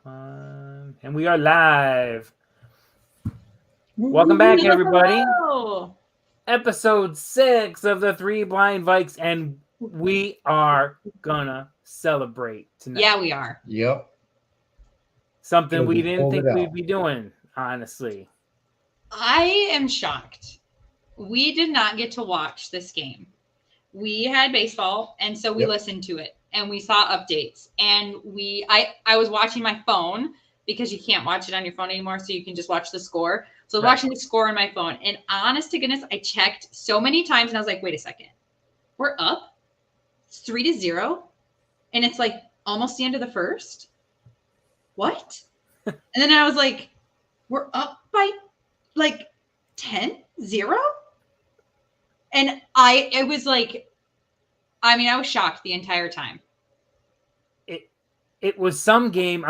And we are live. Welcome back, everybody. Hello. Episode 6 of the Three Blind Vikes, and we are gonna celebrate tonight. Yeah, we are. Yep. Something we didn't think we'd be doing, honestly. I am shocked. We did not get to watch this game. We had baseball, and so we listened to it, and we saw updates. And I was watching my phone because you can't watch it on your phone anymore, so you can just watch the score. So I was watching the score on my phone, and honest to goodness, I checked so many times, and I was like, wait a second. We're up? It's 3-0? And it's like almost the end of the first? What? And then I was like, we're up by like 10-0? And I was shocked the entire time. It was some game.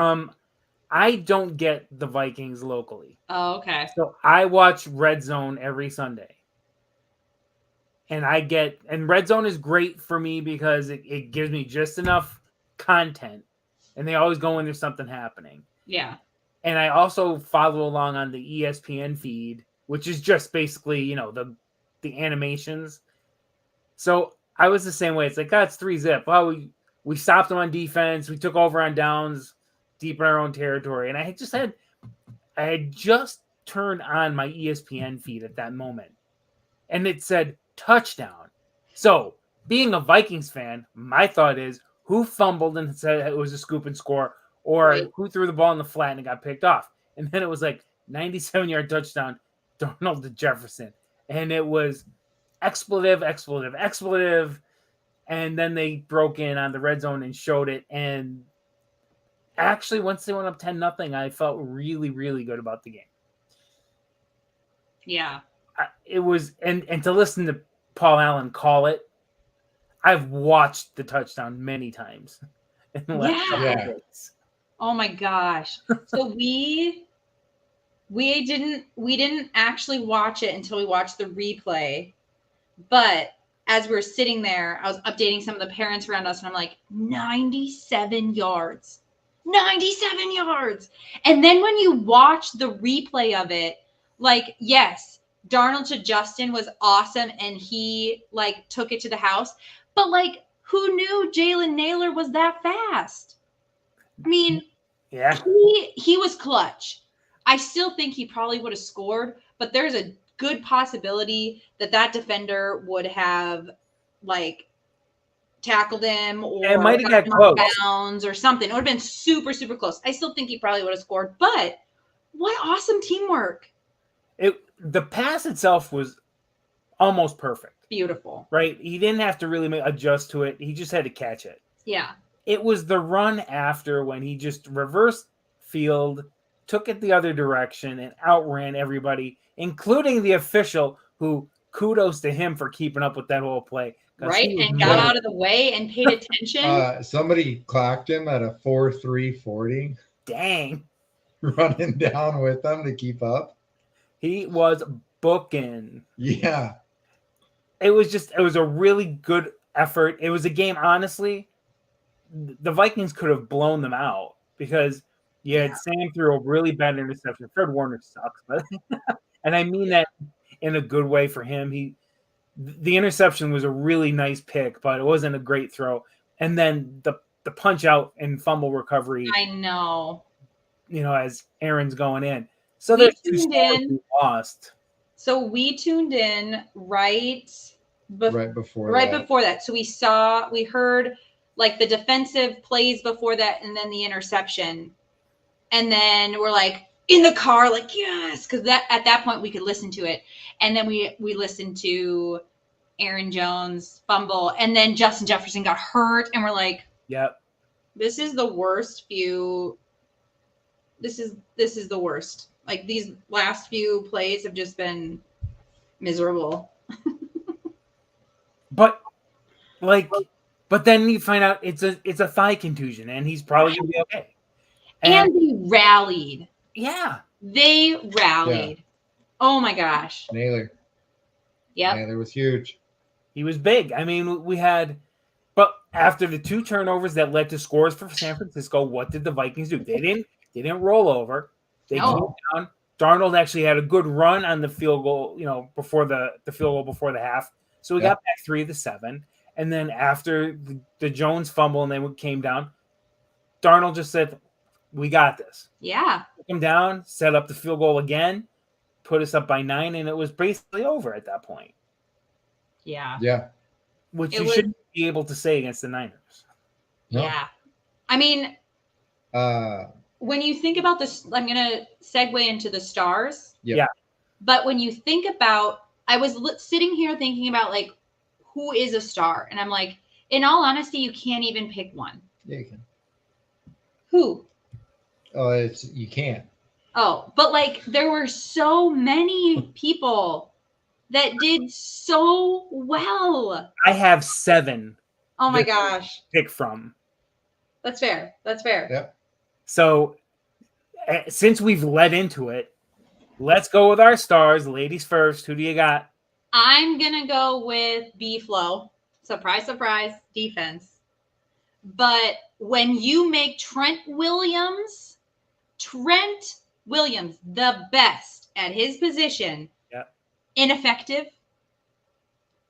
I don't get the Vikings locally. Oh, okay. So I watch Red Zone every Sunday. And Red Zone is great for me because it gives me just enough content. And they always go when there's something happening. Yeah. And I also follow along on the ESPN feed, which is just basically, the animations. So I was the same way. It's like, it's 3-0. Well, we stopped them on defense. We took over on downs deep in our own territory. And I had just turned on my ESPN feed at that moment. And it said touchdown. So being a Vikings fan, my thought is, who fumbled and said it was a scoop and score, or who threw the ball in the flat and it got picked off? And then it was like 97-yard touchdown, Donald to Jefferson. And it was expletive. And then they broke in on the red zone and showed it. And actually, once they went up 10-0, I felt really, really good about the game. Yeah. It was, and to listen to Paul Allen call it, I've watched the touchdown many times in the last couple of days. Oh my gosh. So we didn't actually watch it until we watched the replay. But as we were sitting there, I was updating some of the parents around us, and I'm like, 97 yards. 97 yards. And then when you watch the replay of it, like, yes, Darnold to Justin was awesome, and he took it to the house. But who knew Jalen Naylor was that fast? I mean, yeah, he was clutch. I still think he probably would have scored, but there's a good possibility that defender would have tackled him or it might have got close bounds or something. It would have been super, super close. I still think he probably would have scored, but what awesome teamwork. The pass itself was almost perfect. Beautiful. Right? He didn't have to really adjust to it. He just had to catch it. Yeah. It was the run after when he just reversed field, took it the other direction, and outran everybody, including the official, who kudos to him for keeping up with that whole play. Right, and got out of the way and paid attention. Somebody clocked him at a 4.340. Dang. Running down with them to keep up. He was booking. Yeah. It was a really good effort. It was a game, honestly, the Vikings could have blown them out because you had Sam threw a really bad interception. Fred Warner sucks, but and I mean that in a good way for him. The interception was a really nice pick, but it wasn't a great throw. And then the punch out and fumble recovery. I know. As Aaron's going in. So there's two scores we lost. So we tuned in right before that. So we heard the defensive plays before that, and then the interception. And then we're in the car, yes, because at that point we could listen to it. And then we listened to Aaron Jones fumble, and then Justin Jefferson got hurt, and we're like, yep, this is the worst few. This is the worst. These last few plays have just been miserable. But then you find out it's a thigh contusion, and he's probably gonna be okay. And they rallied. Yeah. They rallied. Yeah. Oh my gosh. Naylor. Yeah. Naylor was huge. He was big. I mean, but after the two turnovers that led to scores for San Francisco, what did the Vikings do? They They didn't roll over. They came down. Darnold actually had a good run on the field goal, before the field goal before the half. So we got back 3 of the 7. And then after the Jones fumble and they came down, Darnold just said, we got this. Yeah. Took him down, set up the field goal again, put us up by 9, and it was basically over at that point. Yeah. Yeah. Which you shouldn't be able to say against the Niners. No. Yeah. I mean, when you think about this, I'm going to segue into the stars. Yeah. But when you think about, I was sitting here thinking about, like, who is a star? And I'm like, in all honesty, you can't even pick one. Yeah, you can. Who? Oh, you can't. Oh, but like there were so many people that did so well. I have 7. Oh my gosh. Pick from. That's fair. That's fair. Yep. So since we've led into it, let's go with our stars. Ladies first. Who do you got? I'm going to go with B-Flow. Surprise, surprise, defense. But when you make Trent Williams, the best at his position, ineffective,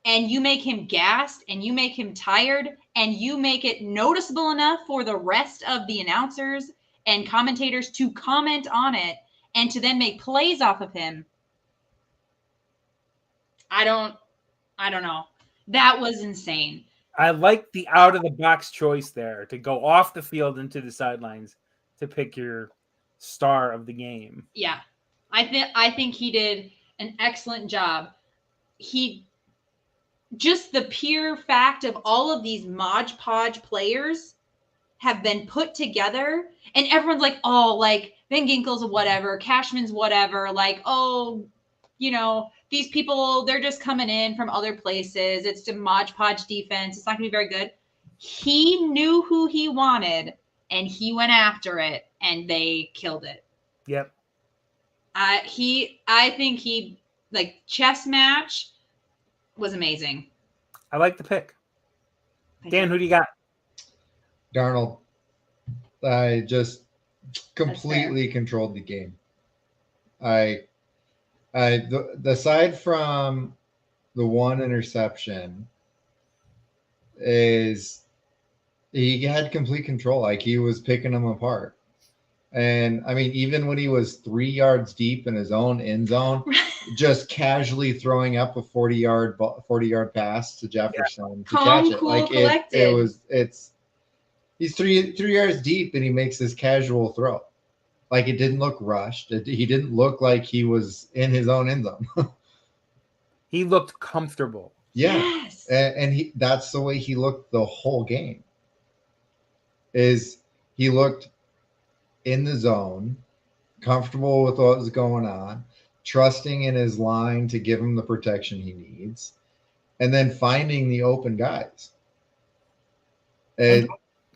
and you make him gassed, and you make him tired, and you make it noticeable enough for the rest of the announcers and commentators to comment on it and to then make plays off of him. I don't know. That was insane. I like the out-of-the-box choice there to go off the field into the sidelines to pick your star of the game. Yeah. I think he did an excellent job. Just the pure fact of all of these Mod Podge players have been put together, and everyone's like, oh, like Van Ginkel's whatever, Cashman's whatever, like, oh, these people, they're just coming in from other places. It's a Mod Podge defense. It's not going to be very good. He knew who he wanted, and he went after it, and they killed it. Yep. I think he, like, chess match was amazing. I like the pick. Dan, who do you got? Darnold. I just completely controlled the game. Aside from the one interception, is he had complete control. Like, he was picking them apart. And I mean, even when he was 3 yards deep in his own end zone, just casually throwing up a 40-yard pass to Jefferson to catch it. Cool, like collected. He's three yards deep and he makes this casual throw. Like, it didn't look rushed. He didn't look like he was in his own end zone. He looked comfortable. Yeah. Yes. And that's the way he looked the whole game. Is he looked in the zone, comfortable with what was going on, trusting in his line to give him the protection he needs, and then finding the open guys. And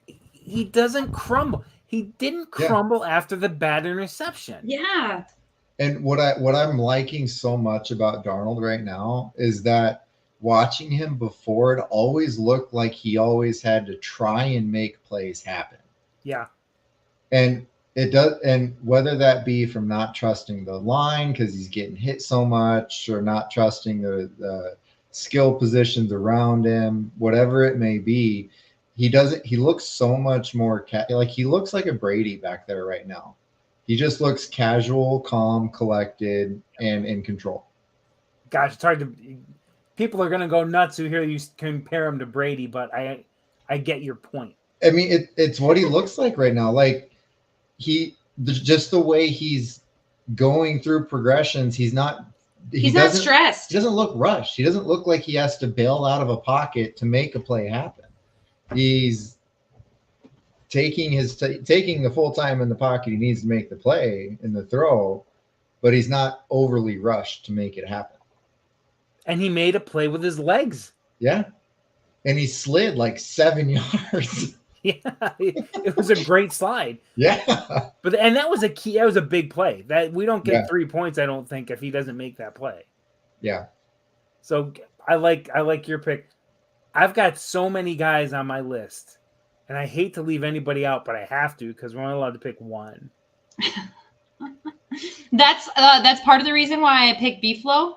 he doesn't crumble. He didn't crumble after the bad interception. Yeah. And what I'm liking so much about Darnold right now is that watching him before, it always looked like he always had to try and make plays happen. Yeah. And it does, and whether that be from not trusting the line because he's getting hit so much, or not trusting the skill positions around him, whatever it may be, he looks so much more like he looks like a Brady back there right now. He just looks casual, calm, collected, and in control. Gosh, it's hard to. People are going to go nuts who hear you compare him to Brady, but I get your point. I mean, it's what he looks like right now. Like, just the way he's going through progressions, he's not stressed. He doesn't look rushed. He doesn't look like he has to bail out of a pocket to make a play happen. He's taking the full time in the pocket he needs to make the play in the throw, but he's not overly rushed to make it happen. And he made a play with his legs. Yeah. And he slid like 7 yards. Yeah, it was a great slide. Yeah. And that was a big play. That we don't get 3 points, I don't think, if he doesn't make that play. Yeah. So I like your pick. I've got so many guys on my list, and I hate to leave anybody out, but I have to because we're only allowed to pick one. That's part of the reason why I picked Beeflo,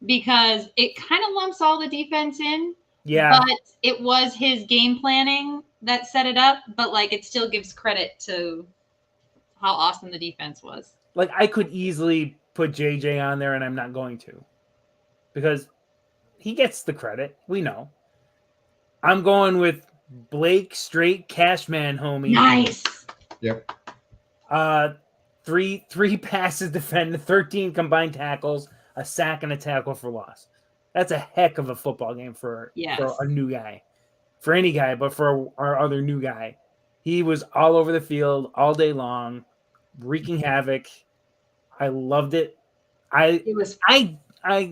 because it kind of lumps all the defense in. Yeah. But it was his game planning that set it up, but like it still gives credit to how awesome the defense was. Like I could easily put JJ on there and I'm not going to. Because he gets the credit. We know. I'm going with Blake straight Cashman, homie. Nice. Yep. Three passes defended, 13 combined tackles, a sack and a tackle for loss. That's a heck of a football game for a new guy. For any guy, but for our other new guy. He was all over the field all day long, wreaking havoc. I loved it. I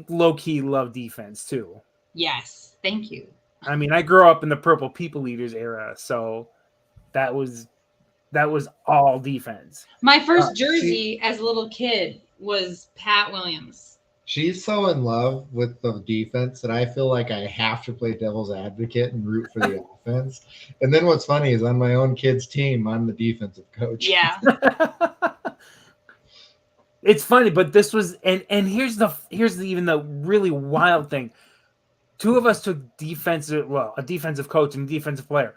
low-key love defense too. Yes. Thank you. I mean, I grew up in the Purple People Eaters era, so that was all defense. My first jersey as a little kid was Pat Williams. She's so in love with the defense that I feel like I have to play devil's advocate and root for the offense. And then what's funny is on my own kid's team, I'm the defensive coach. Yeah. It's funny, but this was and here's even the really wild thing. Two of us took a defensive coach and a defensive player.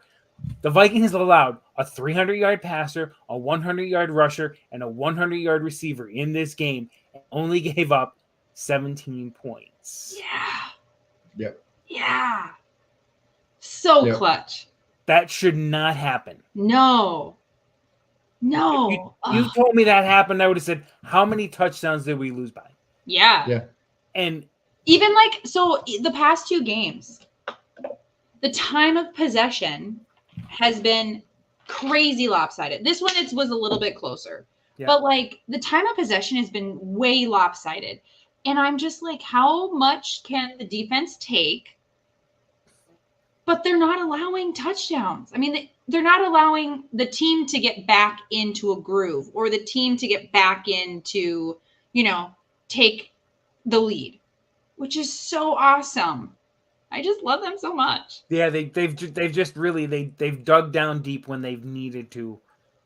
The Vikings allowed a 300-yard passer, a 100-yard rusher, and a 100-yard receiver in this game and only gave up 17 points. Yeah. Yep. Yeah. So clutch. That should not happen. No. If you told me that happened, I would have said, how many touchdowns did we lose by? Yeah. Yeah. And even the past two games, the time of possession has been crazy lopsided. This one was a little bit closer. Yeah. But like the time of possession has been way lopsided. And I'm just like, how much can the defense take? But they're not allowing touchdowns. I mean, they're not allowing the team to get back into a groove or the team to get back into, take the lead, which is so awesome. I just love them so much. Yeah, they've just really they've dug down deep when they've needed to,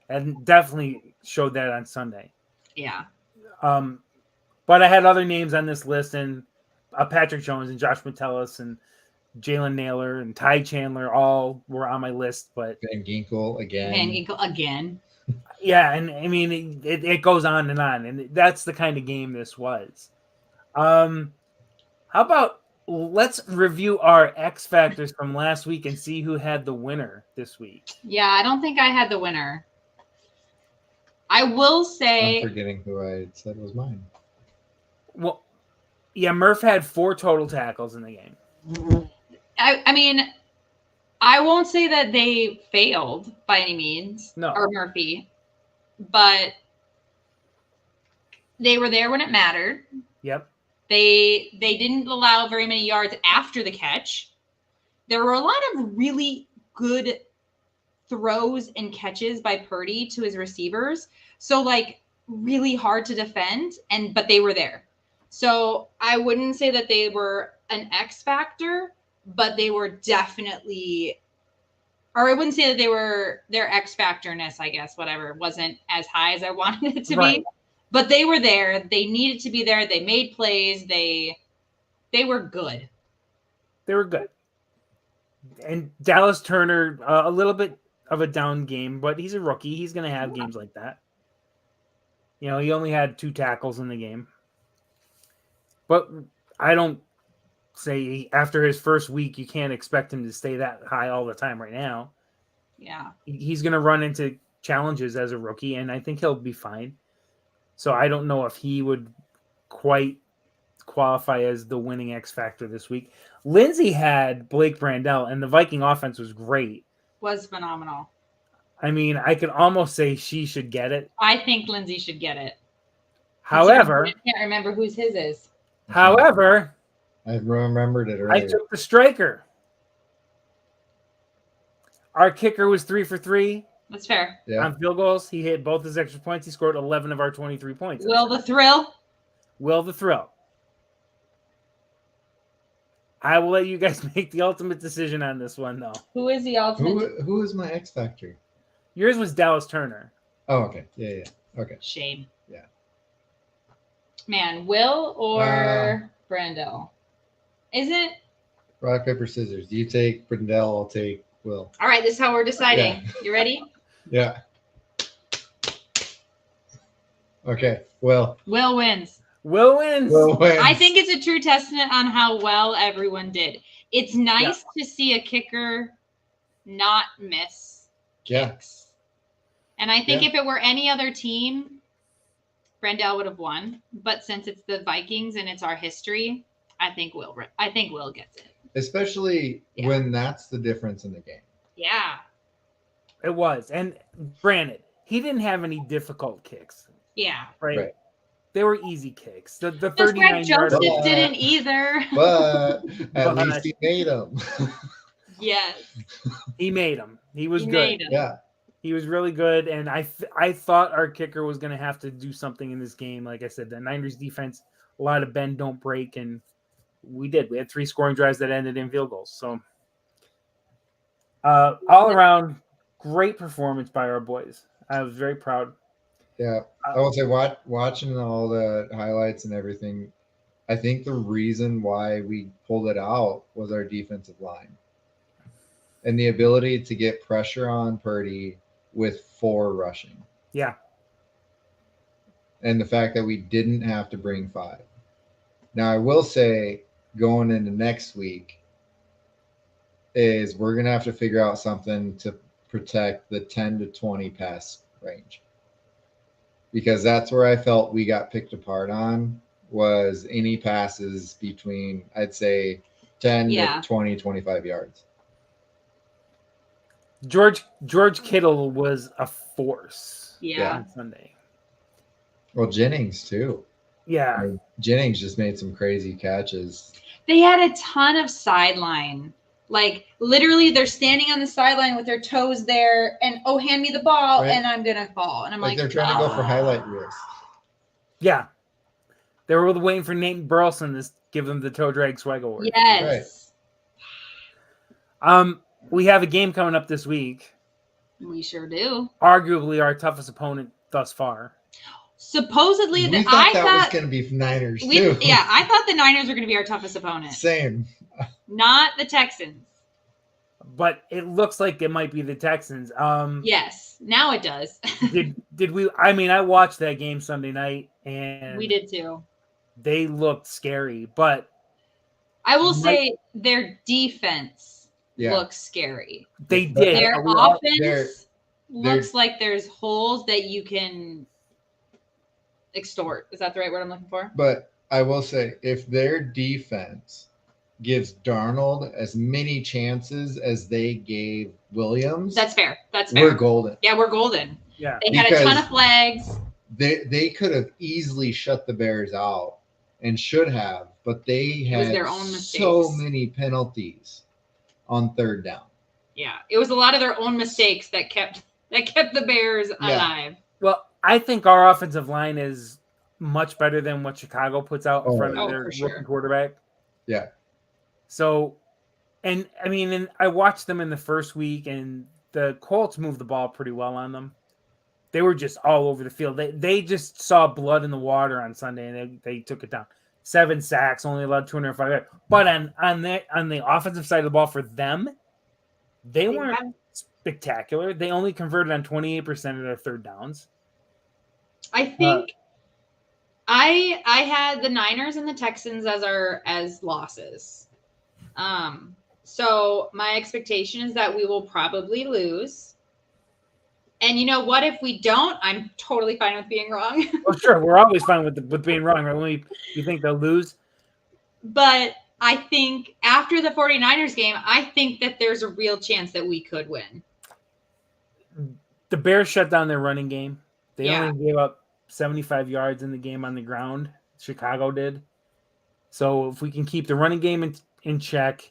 and definitely showed that on Sunday. Yeah. But I had other names on this list, and Patrick Jones and Josh Metellus and Jalen Naylor and Ty Chandler all were on my list. But Van Ginkel again. Yeah, and I mean it goes on, and that's the kind of game this was. How about let's review our X factors from last week and see who had the winner this week. Yeah, I don't think I had the winner. I will say I'm forgetting who I said was mine. Well, yeah, Murph had 4 total tackles in the game. I mean, I won't say that they failed by any means, or Murphy, but they were there when it mattered. Yep. They didn't allow very many yards after the catch. There were a lot of really good throws and catches by Purdy to his receivers. So like really hard to defend, but they were there. So I wouldn't say that they were an X factor, but they were definitely, or I wouldn't say that they were their X factorness, I guess, whatever, wasn't as high as I wanted it to be, but they were there. They needed to be there. They made plays. They were good. They were good. And Dallas Turner, a little bit of a down game, but he's a rookie. He's going to have games like that. He only had 2 tackles in the game. But I don't say after his first week, you can't expect him to stay that high all the time right now. Yeah. He's going to run into challenges as a rookie, and I think he'll be fine. So I don't know if he would quite qualify as the winning X factor this week. Lindsay had Blake Brandel, and the Viking offense was great. Was phenomenal. I mean, I could almost say she should get it. I think Lindsay should get it. However, I can't remember whose his is. However, I remembered it earlier. I took the striker. Our kicker was 3 for 3. That's fair. Yeah. On field goals, he hit both his extra points. He scored 11 of our 23 points. Will the thrill? I will let you guys make the ultimate decision on this one, though. Who is the ultimate? Who is my X factor? Yours was Dallas Turner. Oh, okay. Yeah. Okay. Shame. Yeah. Man, Will or Brando? Isn't Rock, paper, scissors. You take Brindell, I'll take Will. all right? This is how we're deciding. Yeah. You ready? Yeah. Okay. Will. Will wins. Will wins. Will wins. I think it's a true testament on how well everyone did. It's nice to see a kicker not miss kicks. And I think if it were any other team, Brendel would have won. But since it's the Vikings and it's our history, I think Will gets it. Especially when that's the difference in the game. Yeah. It was. And granted, he didn't have any difficult kicks. Yeah. Right. They were easy kicks. The Because 39 Greg yards. Joseph didn't either. But at least he made them. Yes. He made them. He was good. Made 'em. Yeah. He was really good. And I thought our kicker was going to have to do something in this game. Like I said, the Niners defense, a lot of bend, don't break. And we did. We had 3 scoring drives that ended in field goals. So all around, great performance by our boys. I was very proud. Yeah. I will say, watching all the highlights and everything, I think the reason why we pulled it out was our defensive line and the ability to get pressure on Purdy with 4 rushing. Yeah. And the fact that we didn't have to bring 5. Now, I will say, going into next week, is we're going to have to figure out something to protect the 10 to 20 pass range. Because that's where I felt we got picked apart on, was any passes between, I'd say, 10 to 20, 25 yards. George Kittle was a force. Yeah. On Sunday. Well, Jennings, too. Yeah. I mean, Jennings just made some crazy catches. They had a ton of sideline. Like, literally, they're standing on the sideline with their toes there, and, hand me the ball, and I'm going to fall. And I'm like, they're trying to go for highlight reels. Yeah. They were waiting for Nate Burleson to give them the toe drag swag award. Yes. Right. We have a game coming up this week. We sure do. Arguably our toughest opponent thus far. Supposedly, I thought that was going to be Niners, too. Yeah, I thought the Niners were going to be our toughest opponent. Same. Not the Texans. But it looks like it might be the Texans. Yes, now it does. did we? I mean, I watched that game Sunday night, and we did too. They looked scary, but I will say their defense looks scary. They did. Their offense looks like there's holes that you can extort. Is that the right word I'm looking for? But I will say, if their defense gives Darnold as many chances as they gave Williams, that's fair. That's fair. We're golden. Yeah, we're golden. Yeah, they had a ton of flags. They could have easily shut the Bears out and should have, but they had their own mistakes. So many penalties on third down. Yeah, it was a lot of their own mistakes that kept the Bears alive. Well, I think our offensive line is much better than what Chicago puts out in front of their rookie quarterback. Yeah. So, and I mean, and I watched them in the first week, and the Colts moved the ball pretty well on them. They were just all over the field. They just saw blood in the water on Sunday, and they took it down. 7 sacks, only allowed 205 yards. But on the offensive side of the ball for them, they weren't spectacular. They only converted on 28% of their third downs. I think I had the Niners and the Texans as losses. So my expectation is that we will probably lose. And you know what? If we don't, I'm totally fine with being wrong. Well, sure, we're always fine with being wrong, right? When you think they'll lose. But I think after the 49ers game, I think that there's a real chance that we could win. The Bears shut down their running game. They only gave up 75 yards in the game on the ground. Chicago did. So if we can keep the running game in check,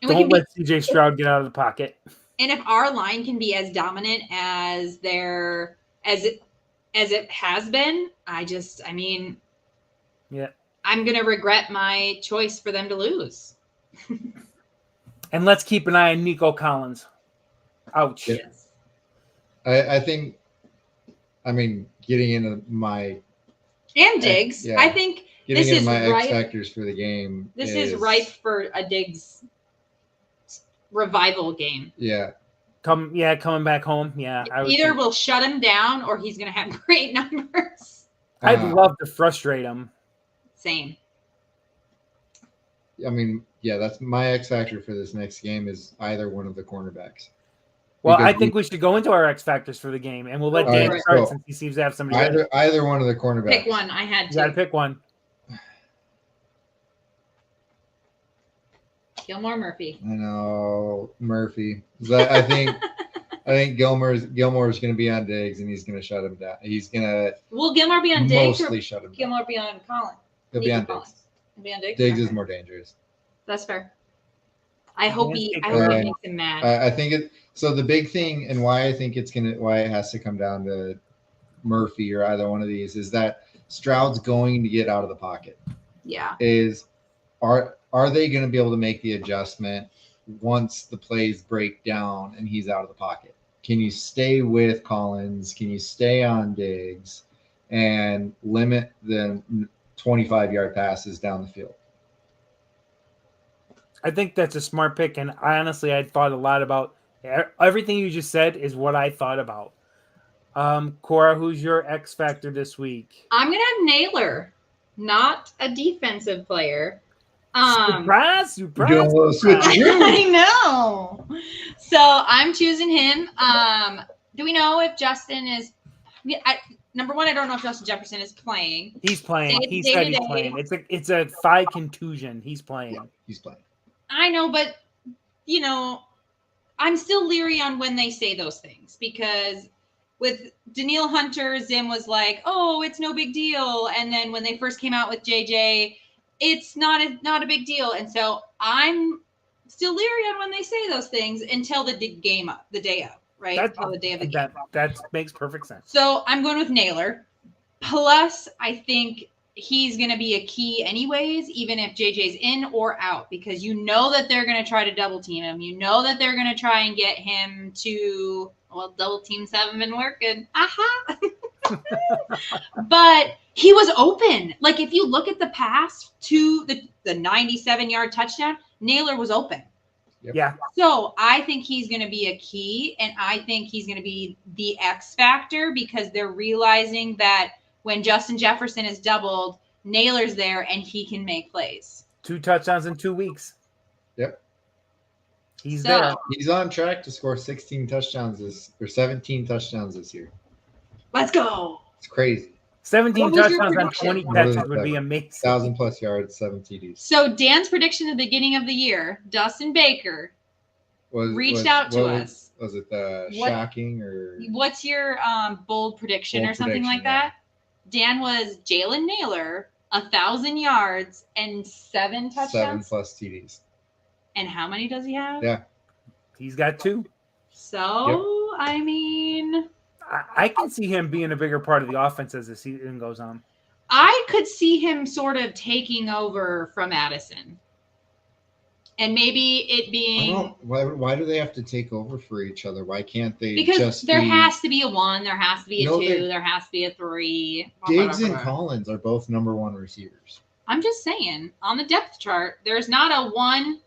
don't let CJ Stroud get out of the pocket. And if our line can be as dominant as it has been, I'm going to regret my choice for them to lose. And let's keep an eye on Nico Collins. Ouch. Yes. I think I mean, getting into my And Diggs. Yeah. I think getting this into is my ripe. X factors for the game. This is ripe for a Diggs revival game. Yeah. Coming back home. Yeah. Either we'll shut him down or he's going to have great numbers. I'd love to frustrate him. Same. I mean, yeah, that's my X factor for this next game is either one of the cornerbacks. Well, I think we should go into our X factors for the game, and we'll let Dan start since he seems to have somebody. Either one of the cornerbacks. Pick one. I had to. You got to pick one. Gilmore Murphy. I know Murphy. I think Gilmore's going to be on Diggs, and he's going to shut him down. He's going to. Will Gilmore be on Diggs or shut him Gilmore be on Colin? He'll be on Diggs. He'll be on Diggs. Diggs is more dangerous. That's fair. I hope he makes him mad. I think it. So the big thing, and why I think why it has to come down to Murphy or either one of these, is that Stroud's going to get out of the pocket. Yeah. Are they going to be able to make the adjustment once the plays break down and he's out of the pocket? Can you stay with Collins? Can you stay on Diggs and limit the 25-yard passes down the field? I think that's a smart pick, and honestly, I thought a lot about everything you just said is what I thought about. Cora, who's your X factor this week? I'm gonna have Naylor, not a defensive player. Surprise! I know. So I'm choosing him. Do we know if Justin is? Number one, I don't know if Justin Jefferson is playing. He's playing. He said he's playing. It's a 5 contusion. He's playing. Yeah, he's playing. I know, but I'm still leery on when they say those things because with Danielle Hunter, Zim was like, "Oh, it's no big deal," and then when they first came out with JJ, it's not a big deal, and so I'm still leery on when they say those things until the day of, right? Until the day of the game. That makes perfect sense. So I'm going with Naylor. Plus, I think he's going to be a key anyways, even if JJ's in or out, because you know that they're going to try to double team him. You know that they're going to try and get him to, double teams haven't been working. Aha. But he was open. Like if you look at the pass to the 97-yard touchdown, Naylor was open. Yep. Yeah. So I think he's going to be a key, and I think he's going to be the X factor because they're realizing that when Justin Jefferson is doubled, Naylor's there and he can make plays. 2 touchdowns in 2 weeks. Yep. He's there. He's on track to score 17 touchdowns this year. Let's go. It's crazy. 17 touchdowns on 20 catches would be amazing. 1,000+ yards, 7 TDs. So Dan's prediction at the beginning of the year, Dustin Baker reached out to us. Was it shocking or? What's your bold prediction or something like that? Dan was Jalen Naylor, 1,000 yards and 7 touchdowns. 7+ TDs. And how many does he have? Yeah. He's got 2. So, I mean, I can see him being a bigger part of the offense as the season goes on. I could see him sort of taking over from Addison. And maybe it being... Why do they have to take over for each other? Why can't they because there has to be a 1, there has to be a 2, there has to be a 3. Diggs and Collins are both number 1 receivers. I'm just saying, on the depth chart, there's not a 1,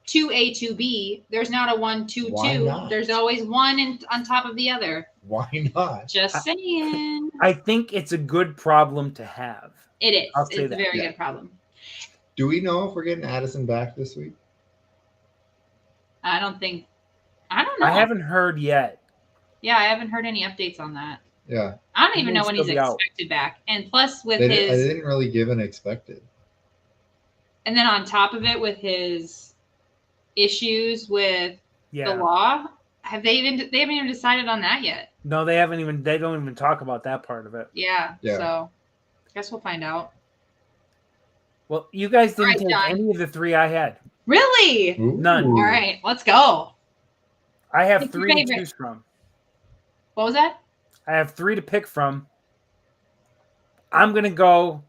2A, 2B. There's not a 1, 2, 2. There's always one on top of the other. Why not? Just saying. I think it's a good problem to have. It is. It's a very good problem. Do we know if we're getting Addison back this week? I don't know. I haven't heard yet. Yeah, I haven't heard any updates on that. Yeah. I don't even know when he's expected back. And plus with I didn't really give an expected. And then on top of it, with his issues with the law, they haven't even decided on that yet. No, they don't even talk about that part of it. Yeah. So I guess we'll find out. Well, you guys didn't take any of the 3 I had. Really? Ooh. None. All right, let's go. I have 3 to choose from. What was that? I have 3 to pick from. I'm gonna go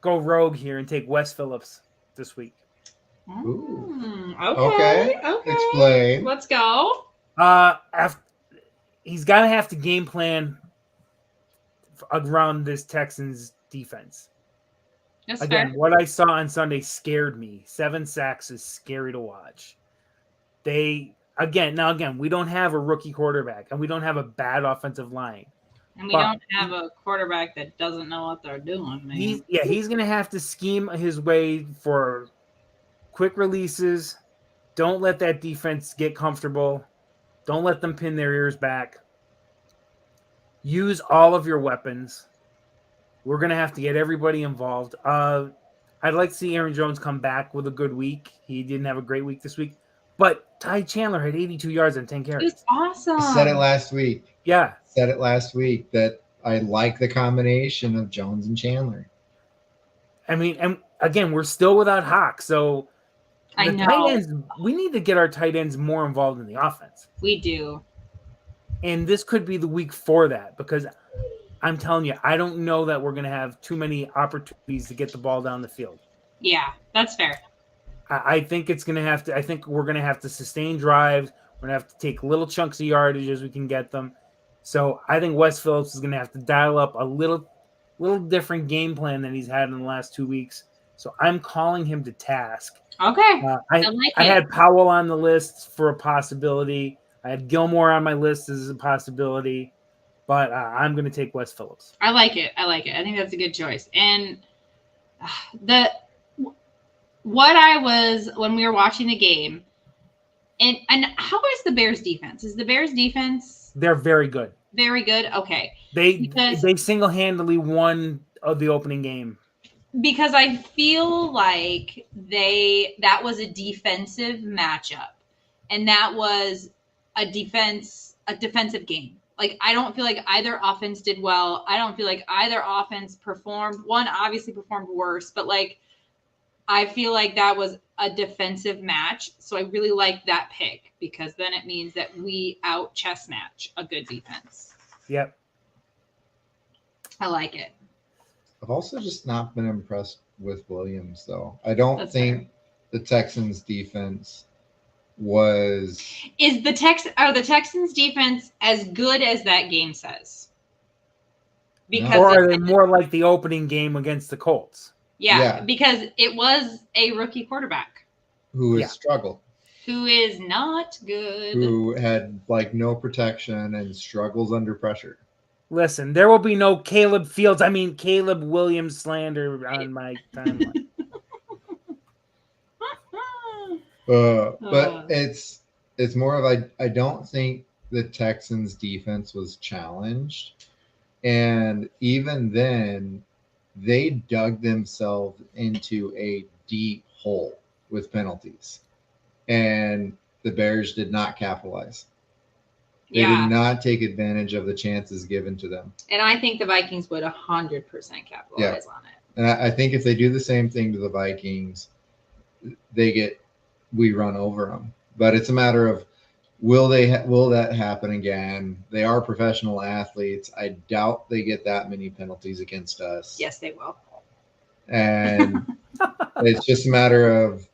rogue here and take Wes Phillips this week. Okay. Explain. Let's go. he's got to have to game plan around this Texans defense. That's Again, fair. what I saw on Sunday scared me. 7 sacks is scary to watch. We don't have a rookie quarterback, and we don't have a bad offensive line. And we don't have a quarterback that doesn't know what they're doing, man. He's going to have to scheme his way for quick releases. Don't let that defense get comfortable. Don't let them pin their ears back. Use all of your weapons. We're going to have to get everybody involved. I'd like to see Aaron Jones come back with a good week. He didn't have a great week this week. But Ty Chandler had 82 yards and 10 carries. He's awesome. I said it last week. Yeah. Said it last week that I like the combination of Jones and Chandler. I mean, and again, we're still without Hawk. So I know. tight ends, we need to get our tight ends more involved in the offense. We do. And this could be the week for that because I'm telling you, I don't know that we're going to have too many opportunities to get the ball down the field. Yeah, that's fair. I think it's going to have to. I think we're going to have to sustain drives. We're going to have to take little chunks of yardage as we can get them. So I think Wes Phillips is going to have to dial up a little different game plan than he's had in the last 2 weeks. So I'm calling him to task. Okay. I had Powell on the list for a possibility. I had Gilmore on my list as a possibility. But I'm going to take Wes Phillips. I like it. I think that's a good choice. And when we were watching the game, and how is the Bears defense? Is the Bears defense? They're very good. Very good. Okay. They single-handedly won the opening game. Because I feel like that was a defensive matchup, and that was a defensive game. Like, I don't feel like either offense did well. I don't feel like either offense performed. One obviously performed worse, but like, I feel like that was a defensive match. So I really like that pick because then it means that we out chess match a good defense. Yep. I like it. I've also just not been impressed with Williams, though. I don't think the Texans defense was. Are the Texans defense as good as that game says? Because or are they more like the opening game against the Colts? Yeah, because it was a rookie quarterback who has struggled, who is not good, who had like no protection and struggles under pressure. Listen, there will be no Caleb Williams slander on my timeline. But it's more of I don't think the Texans defense was challenged, and even then they dug themselves into a deep hole with penalties, and the Bears did not capitalize. They did not take advantage of the chances given to them. And I think the Vikings would 100% capitalize on it. And I think if they do the same thing to the Vikings, we run over them. But it's a matter of will that happen again? They are professional athletes. I doubt they get that many penalties against us. Yes, they will. And it's just a matter of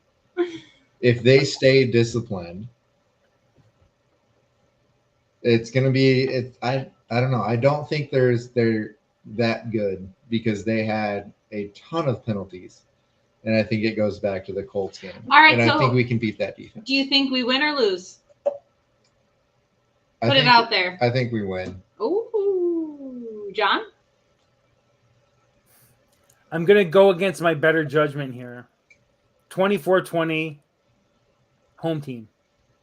if they stay disciplined. It's going to be I don't know. I don't think they're that good because they had a ton of penalties. And I think it goes back to the Colts game. All right, and I think we can beat that defense. Do you think we win or lose? Put it out there. I think we win. Ooh, John? I'm going to go against my better judgment here. 24-20, home team.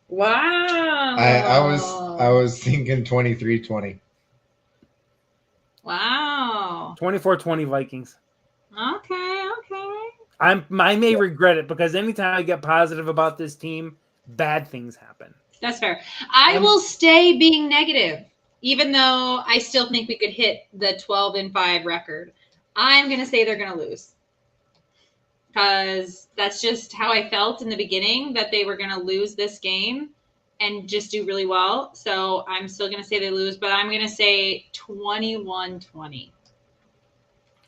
Wow. I was thinking 23-20. Wow. 24-20 Vikings. Okay. I may regret it because anytime I get positive about this team, bad things happen. That's fair. I will stay being negative, even though I still think we could hit the 12-5 record. I'm going to say they're going to lose because that's just how I felt in the beginning, that they were going to lose this game and just do really well. So I'm still going to say they lose, but I'm going to say 21-20.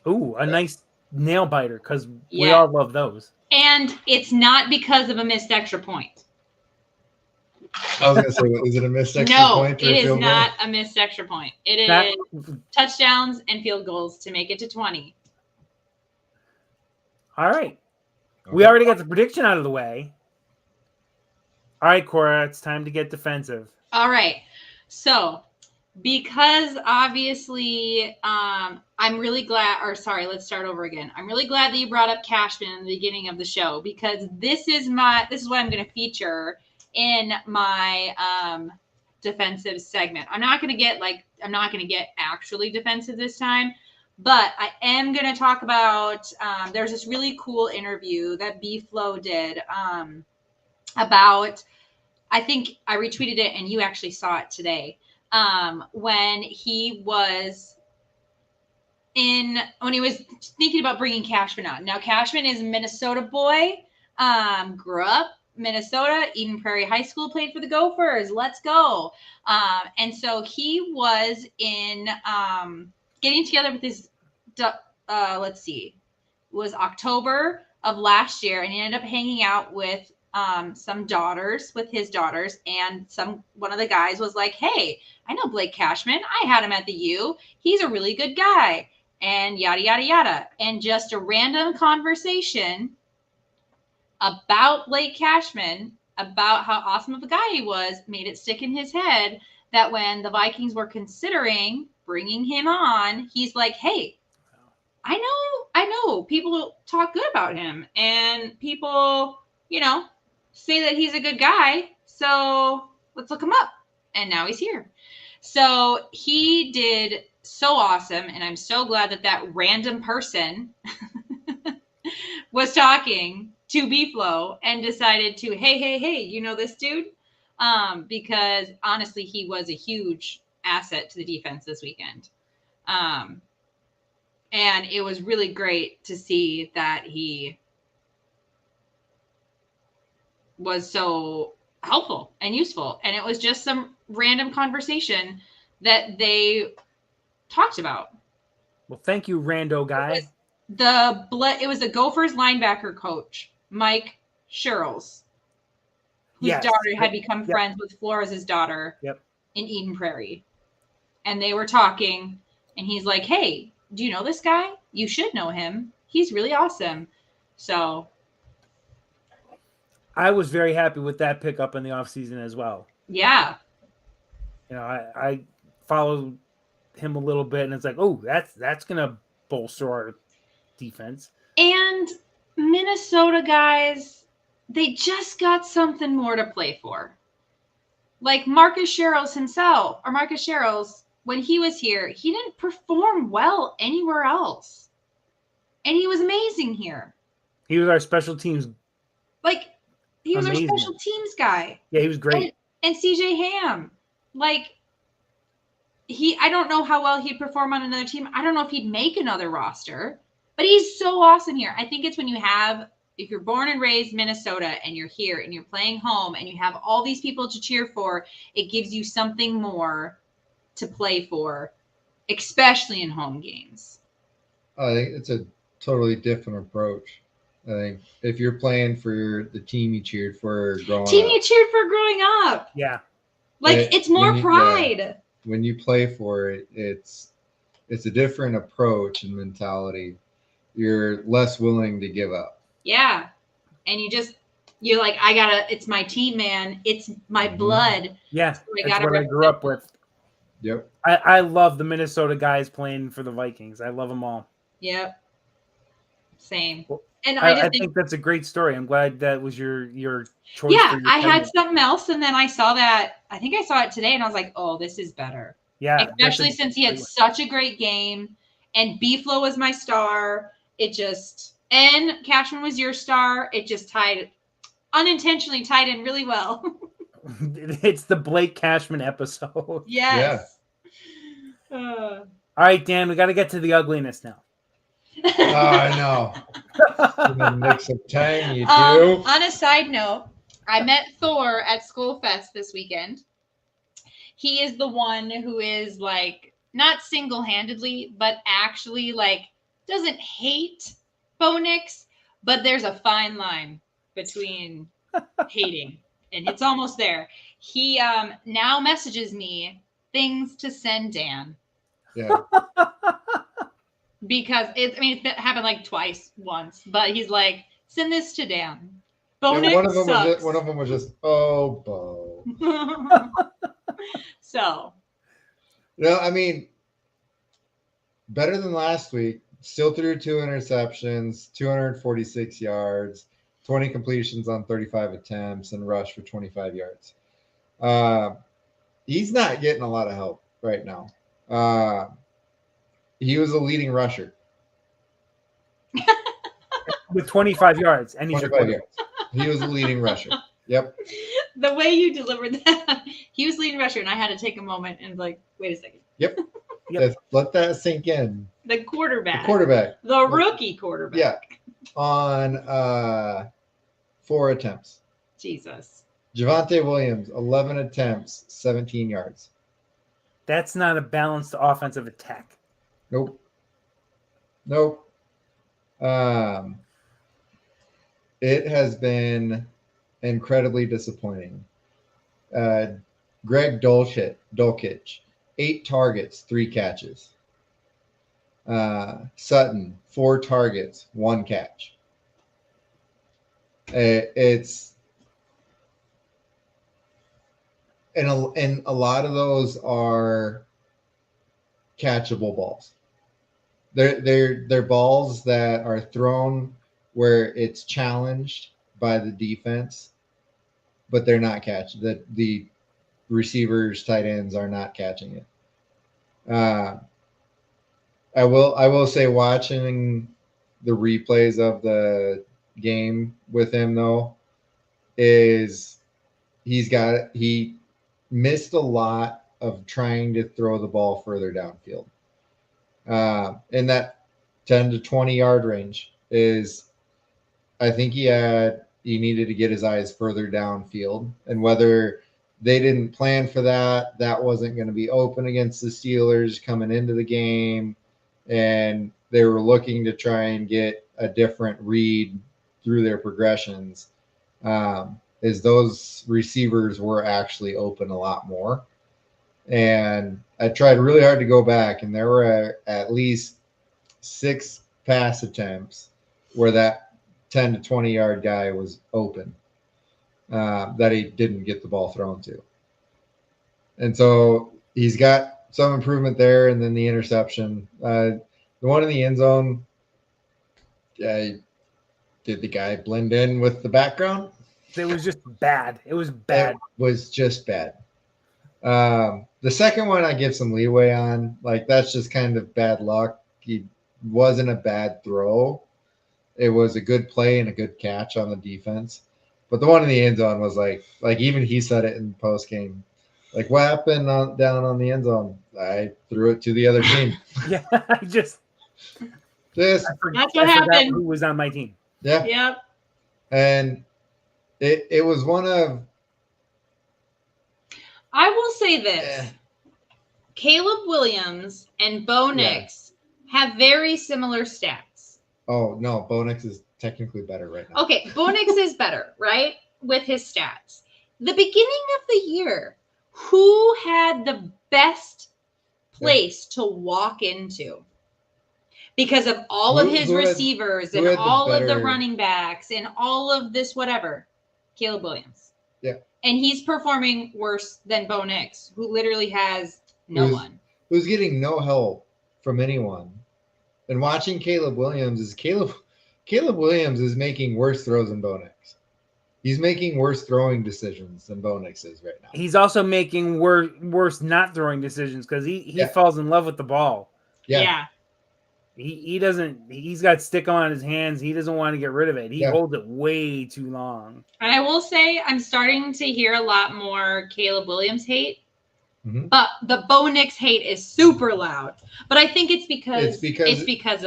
Ooh, a nice nail biter because we all love those. And it's not because of a missed extra point. I was gonna say, is it a missed extra No, point? it is not a missed extra point. It is touchdowns and field goals to make it to 20. All right. Okay. We already got the prediction out of the way. All right, Cora, it's time to get defensive. All right. So, because obviously, I'm really glad, let's start over again. I'm really glad that you brought up Cashman in the beginning of the show, because this is what I'm going to feature in my defensive segment. I'm not going to get actually defensive this time, but I am going to talk about, there's this really cool interview that B-Flow did about, I think I retweeted it and you actually saw it today. When he was thinking about bringing Cashman on. Now, Cashman is a Minnesota boy, grew up Minnesota, Eden Prairie High School, played for the Gophers. Let's go. And so he was in getting together with his, it was October of last year, and he ended up hanging out with his daughters, and one of the guys was like, hey, I know Blake Cashman. I had him at the U. He's a really good guy, and yada, yada, yada. And just a random conversation about Blake Cashman, about how awesome of a guy he was, made it stick in his head that when the Vikings were considering bringing him on, he's like, hey, I know people talk good about him, and people, say that he's a good guy, so let's look him up. And now he's here. So he did so awesome, and I'm so glad that random person was talking to B-Flow and decided to, hey, you know this dude? Because honestly, he was a huge asset to the defense this weekend. And it was really great to see that he was so helpful and useful. And it was just some random conversation that they talked about. Well, thank you, rando guy. It was the Gophers linebacker coach, Mike Sherrills, whose daughter had become friends with Flores' daughter in Eden Prairie. And they were talking, and he's like, hey, do you know this guy? You should know him. He's really awesome. So I was very happy with that pickup in the offseason as well. Yeah. I followed him a little bit, and it's like, oh, that's going to bolster our defense. And Minnesota guys, they just got something more to play for. Like Marcus Sherrills, when he was here, he didn't perform well anywhere else. And he was amazing here. He was our special teams. He was our special teams guy. Yeah, he was great. And CJ Ham, I don't know how well he'd perform on another team. I don't know if he'd make another roster, but he's so awesome here. I think it's when if you're born and raised Minnesota and you're here and you're playing home and you have all these people to cheer for, it gives you something more to play for, especially in home games. I think it's a totally different approach. I think if you're playing for the team you cheered for growing up. Yeah. It's more pride. Yeah, when you play for it, it's a different approach and mentality. You're less willing to give up. Yeah. And you're like, it's my team, man. It's my blood. Yeah. So that's what I grew up with. Yep. I love the Minnesota guys playing for the Vikings. I love them all. Yep. Same. Well, and I think that's a great story. I'm glad that was your choice. Yeah, I had something else, and then I saw that. I think I saw it today, and I was like, "Oh, this is better." Yeah, especially since he had such a great game, and B-Flow was my star. And Cashman was your star. It just unintentionally tied in really well. It's the Blake Cashman episode. Yes. Yeah. All right, Dan, we got to get to the ugliness now. I know. The Nix of Time, you do. On a side note, I met Thor at School Fest this weekend. He is the one who is not single-handedly, but actually doesn't hate Bo Nix, but there's a fine line between hating, and it's almost there. He now messages me things to send Dan. Yeah. Because it's happened like once, but he's like, send this to Dan. Yeah, Bonix one of them sucks. was just, oh, Bo. So. No, I mean, better than last week. Still threw 2 interceptions, 246 yards, 20 completions on 35 attempts, and rushed for 25 yards. He's not getting a lot of help right now. He was a leading rusher. With 25 yards. And he's 25 yards. He was a leading rusher. Yep. The way you delivered that, he was leading rusher, and I had to take a moment and like, wait a second. Yep. Let that sink in. The quarterback. The rookie quarterback. Yeah. On 4 attempts. Jesus. Javonte Williams, 11 attempts, 17 yards. That's not a balanced offensive attack. Nope. It has been incredibly disappointing. Greg Dulcich, 8 targets, 3 catches. Sutton, 4 targets, 1 catch. It's and a lot of those are catchable balls. They're balls that are thrown where it's challenged by the defense, but they're not catching. The receivers, tight ends are not catching it. I will say, watching the replays of the game with him though, is he missed a lot of trying to throw the ball further downfield. In that 10 to 20 yard range is, I think he needed to get his eyes further downfield, and whether they didn't plan for that wasn't going to be open against the Steelers coming into the game, and they were looking to try and get a different read through their progressions. Is those receivers were actually open a lot more. And I tried really hard to go back, and there were at least 6 pass attempts where that 10 to 20 yard guy was open, that he didn't get the ball thrown to. And so he's got some improvement there. And then the interception, the one in the end zone, did the guy blend in with the background? It was just bad. It was bad. It was just bad. The second one I give some leeway on. Like, that's just kind of bad luck. He wasn't a bad throw. It was a good play and a good catch on the defense. But the one in the end zone was like even he said it in post game. Like, what happened down on the end zone? I threw it to the other team. Yeah, that's what happened. Who was on my team? Yeah. Yep. And it was one of. I will say this. Caleb Williams and Bo Nix have very similar stats. Oh, no. Bo Nix is technically better right now. Okay. Bo Nix is better, right? With his stats. The beginning of the year, who had the best place to walk into? Because of all of his receivers and all of the running backs and all of this whatever. Caleb Williams. Yeah. And he's performing worse than Bo Nix, who literally has no one. Who's getting no help from anyone. And watching Caleb Williams is making worse throws than Bo Nix. He's making worse throwing decisions than Bo Nix is right now. He's also making worse not throwing decisions because he falls in love with the ball. Yeah. He doesn't. He's got stick on his hands. He doesn't want to get rid of it. He holds it way too long. And I will say, I'm starting to hear a lot more Caleb Williams hate, but the Bo Nix hate is super loud. But I think it's because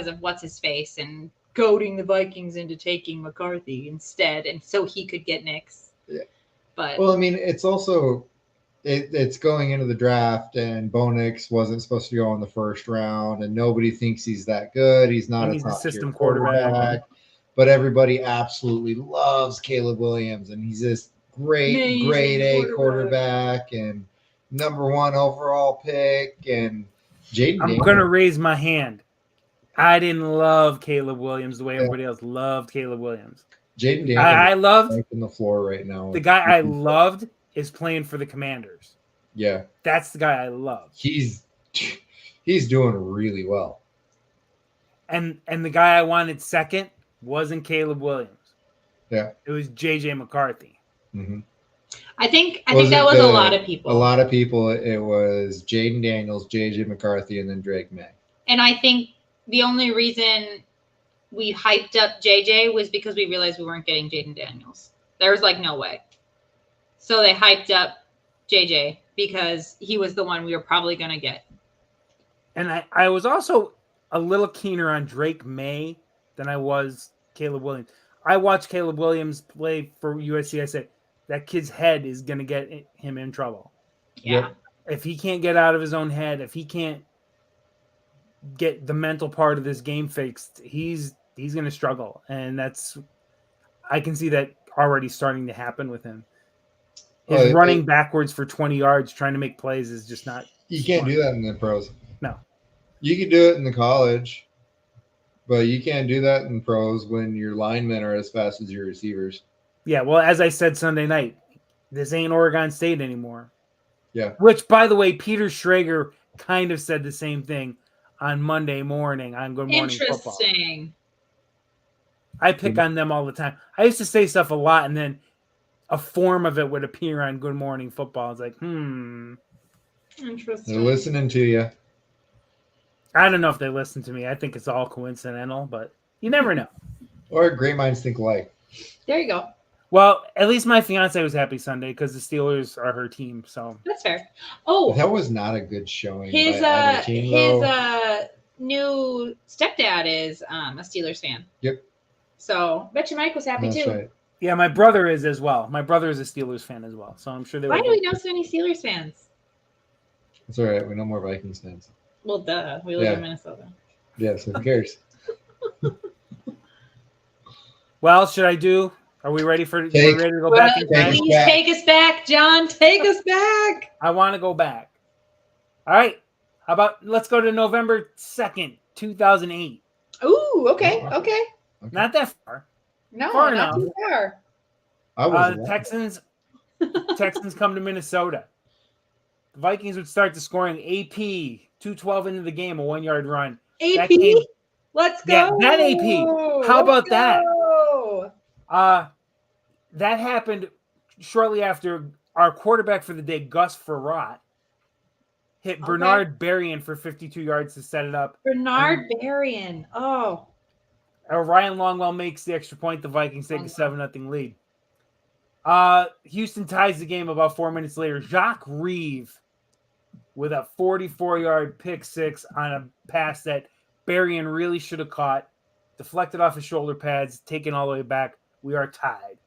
of what's his face and goading the Vikings into taking McCarthy instead, and so he could get Nix. Yeah. But well, I mean, it's also. It's going into the draft, and Bo Nix wasn't supposed to go in the first round, and nobody thinks he's that good. He's not a top system quarterback, but everybody absolutely loves Caleb Williams, and he's this grade A quarterback and number 1 overall pick. And Jaden I'm Daniels. going to raise my hand. I didn't love Caleb Williams the way everybody else loved Caleb Williams. Jaden Daniels I loved on the floor right now. The guy I loved is playing for the Commanders. Yeah. That's the guy I love. He's doing really well. And the guy I wanted second wasn't Caleb Williams. Yeah. It was JJ McCarthy. Mm-hmm. I think that was a lot of people. A lot of people. It was Jaden Daniels, JJ McCarthy, and then Drake May. And I think the only reason we hyped up JJ was because we realized we weren't getting Jaden Daniels. There was like no way. So they hyped up JJ because he was the one we were probably going to get. And I was also a little keener on Drake May than I was Caleb Williams. I watched Caleb Williams play for USC. I said, that kid's head is going to get him in trouble. Yeah. If he can't get out of his own head, if he can't get the mental part of this game fixed, he's going to struggle. And I can see that already starting to happen with him. His running backwards for 20 yards, trying to make plays is just not. You can't do that in the pros. No. You can do it in the college, but you can't do that in pros when your linemen are as fast as your receivers. Yeah, well, as I said Sunday night, this ain't Oregon State anymore. Yeah. Which, by the way, Peter Schrager kind of said the same thing on Monday morning on Good Morning Football. Interesting. I pick on them all the time. I used to say stuff a lot, and then a form of it would appear on Good Morning Football. It's like, Interesting. They're listening to you. I don't know if they listen to me. I think it's all coincidental, but you never know. Or great minds think alike. There you go. Well, at least my fiance was happy Sunday because the Steelers are her team. So that's fair. Oh, that was not a good showing. His new stepdad is a Steelers fan. Yep. So bet you Mike was happy too. Right. Yeah, my brother is as well. My brother is a Steelers fan as well. So I'm sure they. Why do we know so many Steelers fans? It's all right. We know more Vikings fans. Well, duh. We live in Minnesota. Yeah, so who cares? Well, should I do? Are we ready for? We're ready to go back in time? Please take us back, John. Take us back. I want to go back. All right. How about let's go to November 2nd, 2008. Ooh, okay, okay. Not that far. No, far not enough. too far. Texans come to Minnesota. The Vikings would start the scoring. AP 2:12 into the game, a 1-yard run. AP, let's go. Yeah, that AP. How about that? That happened shortly after our quarterback for the day, Gus Frerotte, hit Bernard Berrien for 52 yards to set it up. Bernard Berrien. Oh. Ryan Longwell makes the extra point. The Vikings take a 7-0 lead. Houston ties the game about 4 minutes later. Jacques Reeve with a 44-yard pick six on a pass that Berrien really should have caught. Deflected off his shoulder pads, taken all the way back. We are tied.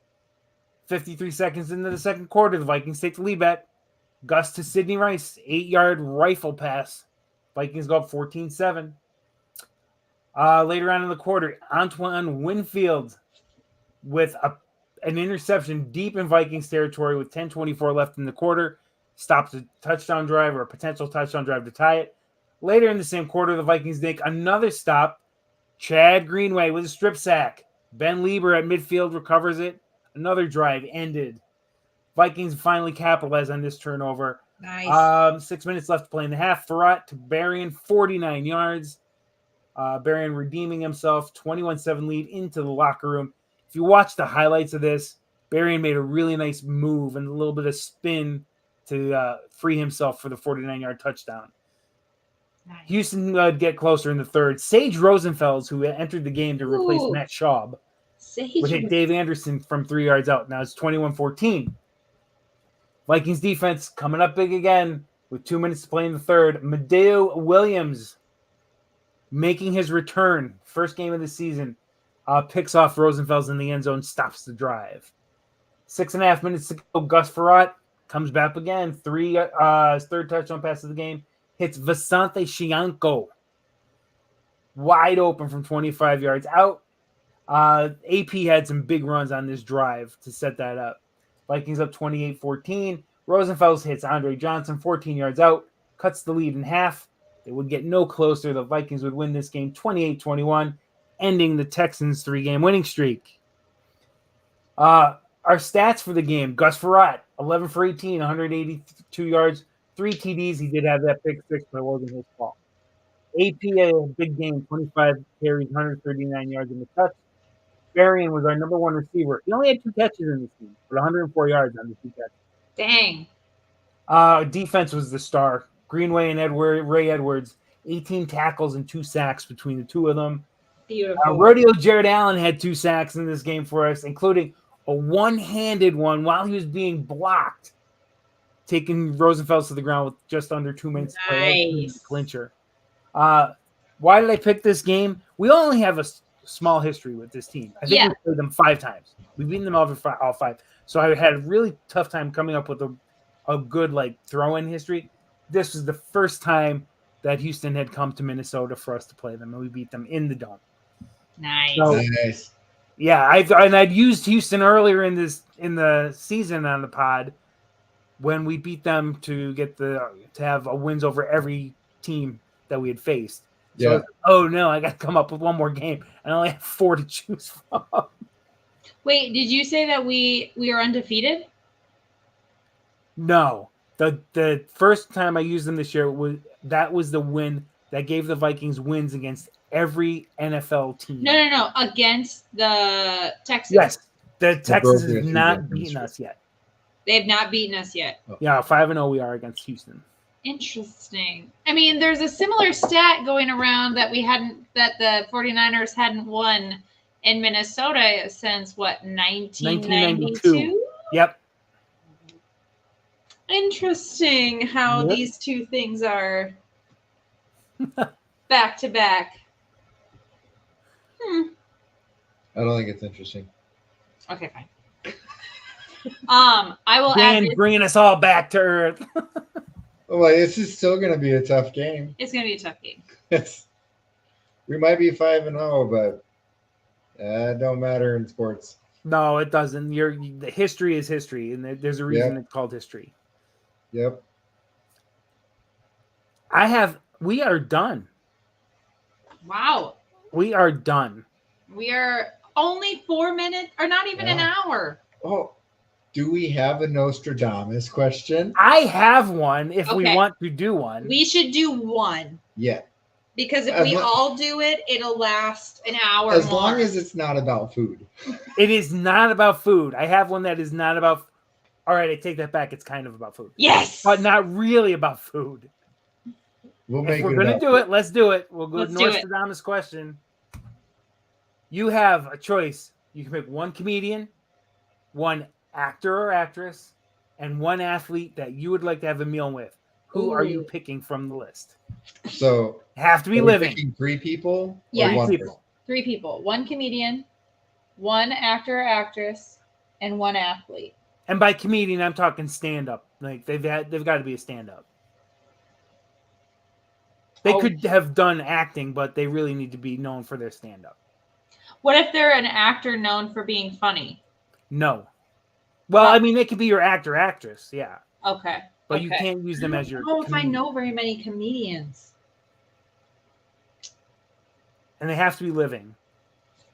53 seconds into the second quarter, the Vikings take the lead back. Gus to Sidney Rice, 8-yard rifle pass. Vikings go up 14-7. Later on in the quarter, Antoine Winfield with an interception deep in Vikings territory with 10:24 left in the quarter. Stops a touchdown drive or a potential touchdown drive to tie it. Later in the same quarter, the Vikings make another stop. Chad Greenway with a strip sack. Ben Lieber at midfield recovers it. Another drive ended. Vikings finally capitalize on this turnover. Nice. 6 minutes left to play in the half. Frerotte to Berrien, 49 yards. Berrien redeeming himself, 21-7 lead into the locker room. If you watch the highlights of this, Berrien made a really nice move and a little bit of spin to free himself for the 49-yard touchdown. Nice. Houston would get closer in the third. Sage Rosenfels, who entered the game to replace Matt Schaub, would hit Dave Anderson from 3 yards out. Now it's 21-14. Vikings defense coming up big again with 2 minutes to play in the third. Medeo Williams making his return. First game of the season. Picks off Rosenfels in the end zone. Stops the drive. 6.5 minutes to go. Gus Frerotte comes back again. His third touchdown pass of the game. Hits Vasante Shianko. Wide open from 25 yards out. AP had some big runs on this drive to set that up. Vikings up 28-14. Rosenfels hits Andre Johnson 14 yards out, cuts the lead in half. They would get no closer. The Vikings would win this game 28-21, ending the Texans' 3-game winning streak. Our stats for the game: Gus Frerotte, 11 for 18, 182 yards, 3 TDs. He did have that pick six, but it wasn't his fault. APA, big game, 25 carries, 139 yards in the touch. Varian was our number one receiver. He only had 2 catches in this game, but 104 yards on the 2 catches. Dang. Defense was the star. Greenway and Ray Edwards, 18 tackles and 2 sacks between the two of them. Beautiful. Rodeo Jared Allen had 2 sacks in this game for us, including a one-handed one while he was being blocked, taking Rosenfels to the ground with just under 2 minutes to play. Nice. Clincher. Why did I pick this game? We only have a small history with this team. I think we played them 5 times. We've beaten them all 5. So I had a really tough time coming up with a good throw-in history. This was the first time that Houston had come to Minnesota for us to play them, and we beat them in the Dome. Nice. So, Nice. yeah, I'd used Houston earlier in the season on the pod when we beat them to have wins over every team that we had faced. So Yeah. oh no, I got to come up with one more game. I only have 4 to choose from. Wait, did you say that we are undefeated? No, the first time I used them this year was the win that gave the Vikings wins against every NFL team. No. Against the Texans. Yes, the Texans Broncos have is not against beaten you. us yet. They have not beaten us yet. Yeah, 5-0 we are against Houston. Interesting. I mean, there's a similar stat going around that the 49ers hadn't won in Minnesota since 1992? Yep. Interesting how Yep. these two things are back to back. I don't think it's interesting. Okay, fine. I will add Dan this. bringing us all back to earth. Well, this is still going to be a tough game. It's going to be a tough game. We might be 5-0, but it don't matter in sports. No, it doesn't. The history is history, and there's a reason it's called history. Yep. We are done. Wow. We are done. We are only 4 minutes, or not even an hour. Oh, do we have a Nostradamus question? I have one if we Okay. want to do one. We should do one. Yeah. Because if As we lo- all do it, it'll last an hour As more. long as it's not about food. It is not about food. I have one that is not about. All right, I take that back. It's kind of about food, Yes. but not really about food. We'll make If we're it gonna up. do it, let's do it. We'll go Let's to do it. Nostradamus question. You have a choice. You can pick one comedian, one actor or actress, and one athlete that you would like to have a meal with. Who are you Ooh. picking from the list? So, Have to be are we living. picking 3 people? Yeah. Or 1 people. person? 3 people. 1 comedian, 1 actor or actress, and 1 athlete. And by comedian, I'm talking stand-up. Like they've got to be a stand-up. They Oh. could have done acting, but they really need to be known for their stand-up. What if they're an actor known for being funny? No. Well, Huh. I mean, they could be your actor, actress, yeah. Okay. But you okay. can't use them as your. I don't know if I comedian. know very many comedians. And they have to be living.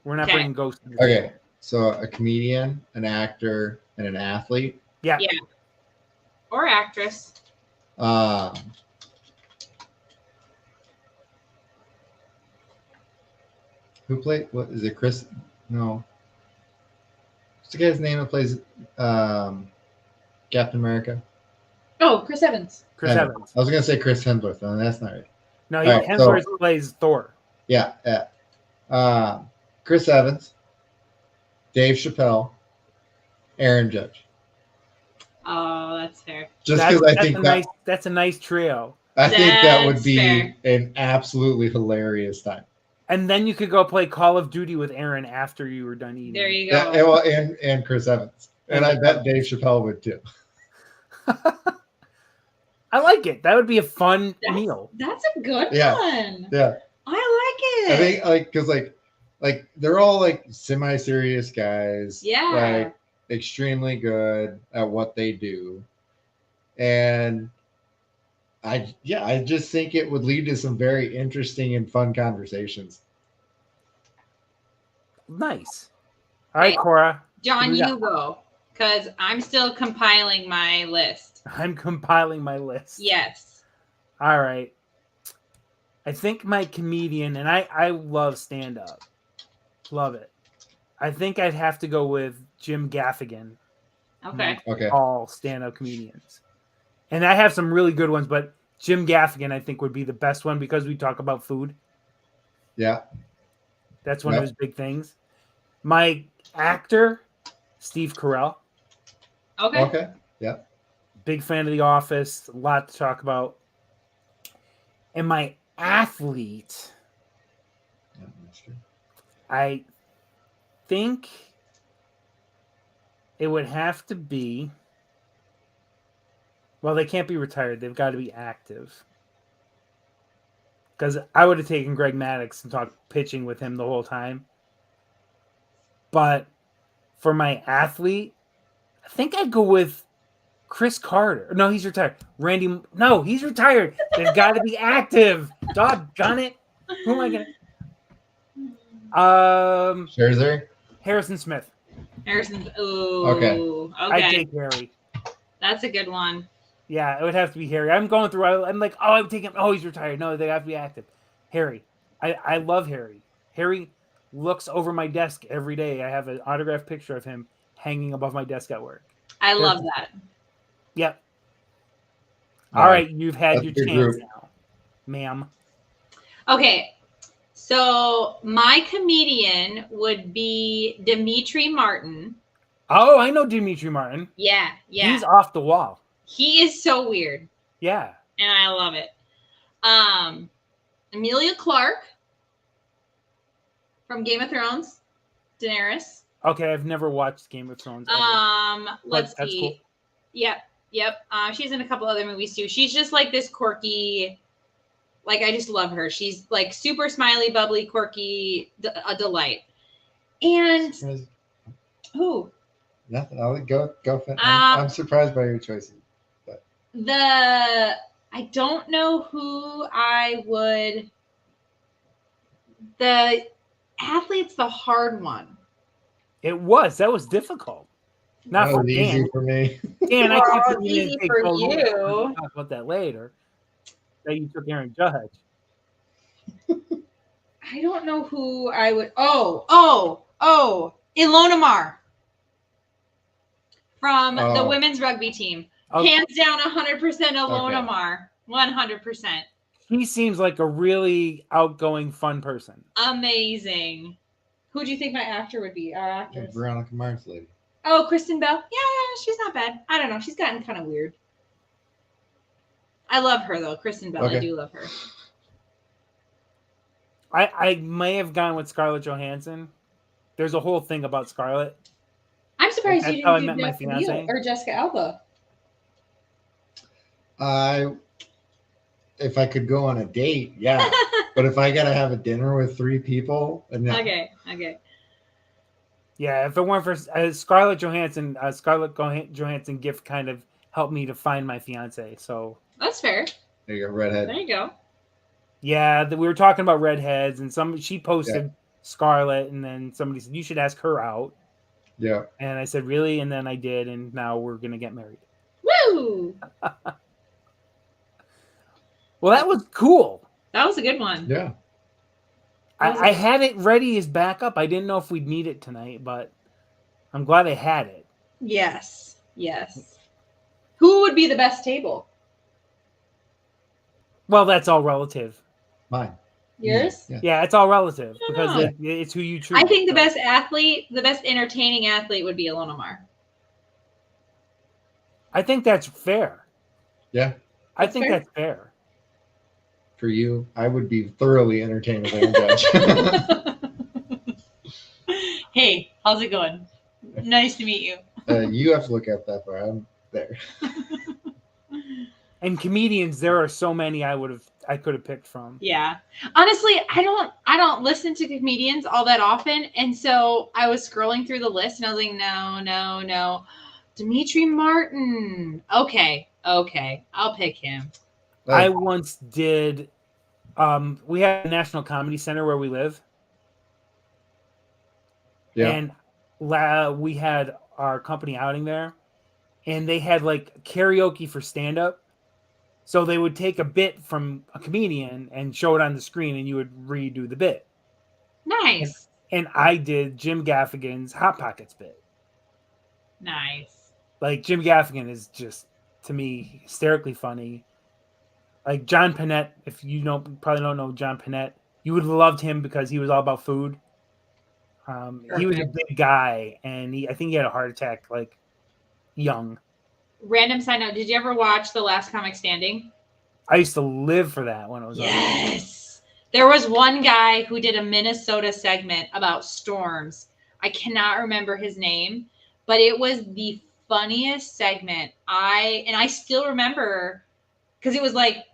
We're not Okay. bringing ghosts. To the Okay. table. So, a comedian, an actor, and an athlete. Yeah. Yeah. Or actress. Who played? What is it? Chris? No. What's the guy's name that plays Captain America? Oh, Chris Evans. Chris I Evans. was gonna say Chris Hemsworth, and that's not right. No, All right, Hemsworth plays Thor. Yeah. Chris Evans, Dave Chappelle, Aaron Judge. Oh, that's fair. Just because I think that's a nice trio. I think that would That's be fair. an absolutely hilarious time. And then you could go play Call of Duty with Aaron after you were done eating. There you Yeah, go. and Chris Evans, and I bet Dave Chappelle would too. I like it. That would be a fun meal. That's a good Yeah. one. Yeah, I like it. I think because like they're all like semi-serious guys. Yeah. Like extremely good at what they do. And I just think it would lead to some very interesting and fun conversations. Nice. All right, Okay. Cora. John, we got? you go, because I'm still compiling my list. I'm compiling my list. Yes. All right. I think my comedian, and I love stand-up. Love it. I think I'd have to go with Jim Gaffigan. Okay. Okay. All stand-up comedians. And I have some really good ones, but Jim Gaffigan, I think, would be the best one because we talk about food. Yeah. That's one of his big things. My actor, Steve Carell. Okay. Okay. Yeah. Big fan of The Office. A lot to talk about. And my athlete, Yeah, that's true. I think it would have to be. Well, they can't be retired. They've got to be active. Because I would have taken Greg Maddux and talked pitching with him the whole time. But for my athlete, I think I'd go with Chris Carter. No, he's retired. Randy. No, he's retired. They've got to be active. Doggone it. Who am I going to? Scherzer? Harrison Smith. Harrison. Ooh. Okay. I'd take Harry. That's a good one. Yeah, it would have to be Harry. I'm going through. I'm like, oh, I'm taking. Oh, he's retired. No, they have to be active. Harry. I love Harry. Harry looks over my desk every day. I have an autographed picture of him hanging above my desk at work. I love that. Yep. All right, you've had That's your a good chance group. now, ma'am. Okay. So my comedian would be Dimitri Martin. Oh, I know Dimitri Martin. Yeah. He's off the wall. He is so weird. Yeah. And I love it. Emilia Clarke from Game of Thrones. Daenerys. Okay, I've never watched Game of Thrones. Let's that's see. cool. Yep. She's in a couple other movies too. She's just like this quirky, like I just love her. She's like super smiley, bubbly, quirky, a delight. And who? Nothing. I'll go. I'm surprised by your choices. I don't know who I would. The athlete's the hard one. It was. That was difficult. Not That for was easy Dan. for me. Dan, I Well, can't it's believe you easy didn't take for so long. you. We'll talk about that later. That you took Aaron Judge. I don't know who I would. Oh, Ilona Mar from the Oh. women's rugby team. Okay. Hands down, 100% Ilona Okay. Mar. 100%. He seems like a really outgoing, fun person. Amazing. Who do you think my actor would be? Our actress. Veronica Mars lady. Oh, Kristen Bell. Yeah, she's not bad. I don't know. She's gotten kind of weird. I love her though, Kristen Bell. Okay. I do love her. I may have gone with Scarlett Johansson. There's a whole thing about Scarlett. I'm surprised That's you how I didn't do met my Jessica fiance. Biel or Jessica Alba. If I could go on a date, yeah. But if I gotta have a dinner with 3 people, no. Okay. Yeah, if it weren't for Scarlett Johansson, Johansson gift kind of helped me to find my fiance. So That's fair. There you go, redhead. There you go. yeah, we were talking about redheads, and she posted Scarlett, and then somebody said you should ask her out, Yeah. and I said really, and then I did, and now we're gonna get married. Woo! Well, that was cool. That was a good one. Yeah. I had it ready as backup. I didn't know if we'd need it tonight, but I'm glad I had it. Yes. Who would be the best table? Well, that's all relative. Mine. Yours? Yeah. Yeah, it's all relative because know. it's who you choose. I think the best entertaining athlete would be Ilona Mar. I think that's fair. Yeah. I think that's fair. For you, I would be thoroughly entertained with Aaron Judge. Hey, how's it going? Nice to meet you. You have to look up that far. I'm there. And comedians, there are so many I would have I could have picked from. Yeah. Honestly, I don't listen to comedians all that often. And so I was scrolling through the list and I was like, no. Dimitri Martin. Okay. I'll pick him. I once did we have a National Comedy Center where we live. Yeah. And we had our company outing there, and they had like karaoke for stand-up. So they would take a bit from a comedian and show it on the screen, and you would redo the bit. Nice. And I did Jim Gaffigan's Hot Pockets bit. Nice. Like, Jim Gaffigan is just, to me, hysterically funny. Like, John Panette, if you probably don't know John Panette, you would have loved him because he was all about food. He was a big guy, and I think he had a heart attack, like, young. Random side note, did you ever watch The Last Comic Standing? I used to live for that when it was on. Yes. There was one guy who did a Minnesota segment about storms. I cannot remember his name, but it was the funniest segment. I still remember, because it was like